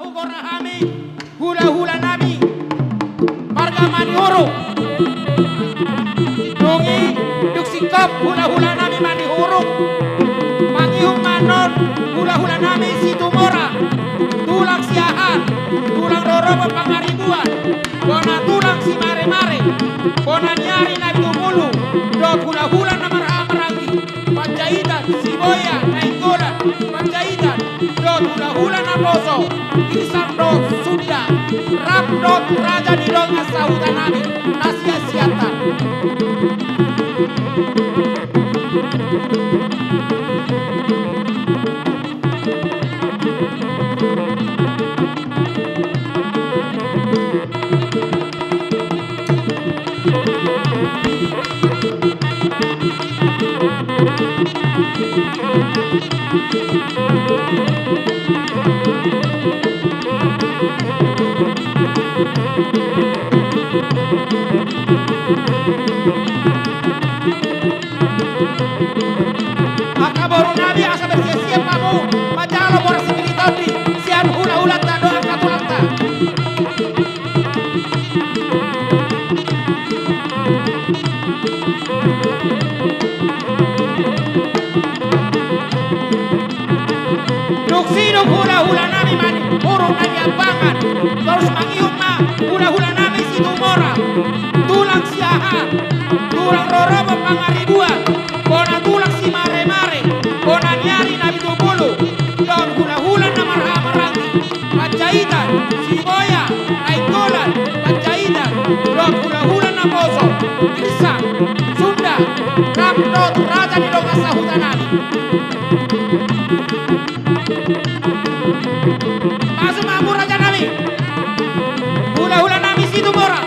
Mahugora kami, hula-hula nami, marga manihuro. Nungi, duksikop, hula-hula nami manihuro. Mangihong manon, hula-hula nami si tumora. Tulang siahan, tulang rorobo pangaribuan. Bona tulang si mare-mare, bona nyari na tumulu. Dot hula-hula na marha-marangi. Panjaitan, si boya, nainggola, panjaitan. Dot hula-hula na boso. Kisam dot Sunda. Rap dot raja di dong asahutan nami. Nasia-siatan. Akabaru nabi asa bersiap-siap kamu. Majalo boras militari. Sian hula-hula tak doa katulanta. Duksiduk hula-hula nami mani. Urung nami ambangan. Terus mangiung ma. Hula-hula nami si tumora. Tulang siaha. Tulang rorobo pangaribuan. Bona tulang si mare-mare. Bona nyari nabi tubulu. Don hula-hula na marha-marangi. Panjaitan. Si boya. Nainggolan. Panjaitan. Don hula-hula na boso. Kisah. Sunda. Ramdot raja di dong asahutan nami. Masuk mampu raja nami. Hula-hula nami si tumora.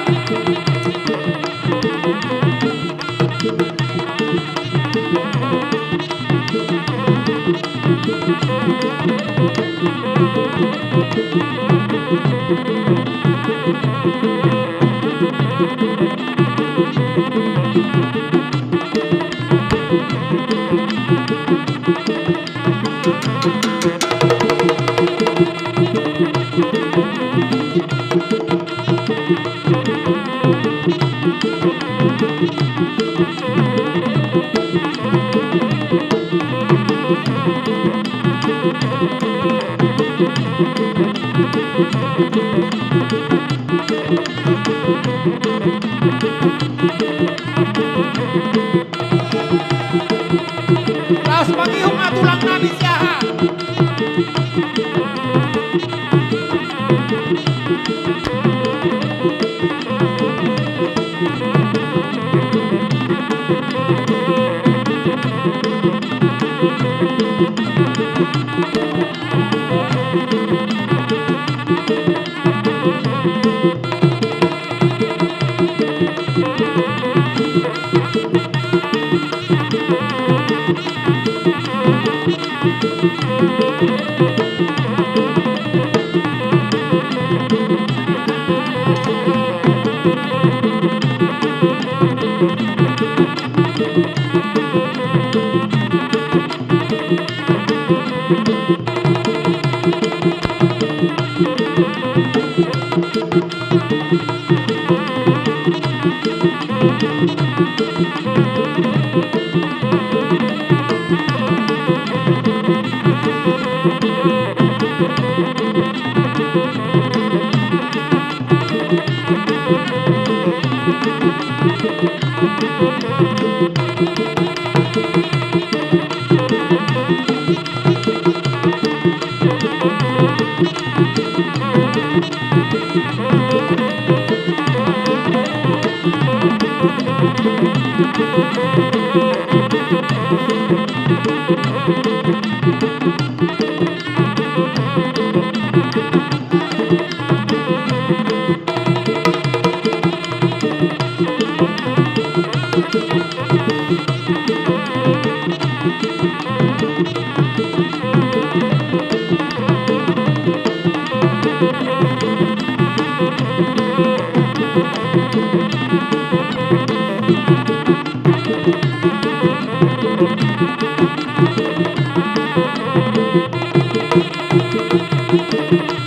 Laos pangihong atulang nami siaha.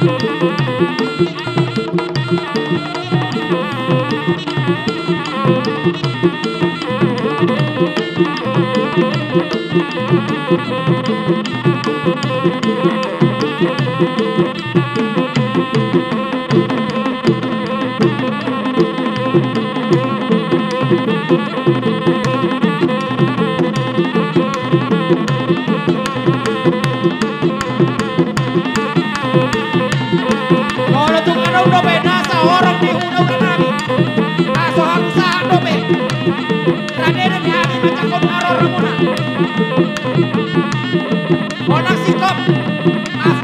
Thank you. Kalau tu kan udah beda seorang di udah nabi. Aso harus sah dobe. Radene mi abi macam kon aror ramona. Onak sikop. As.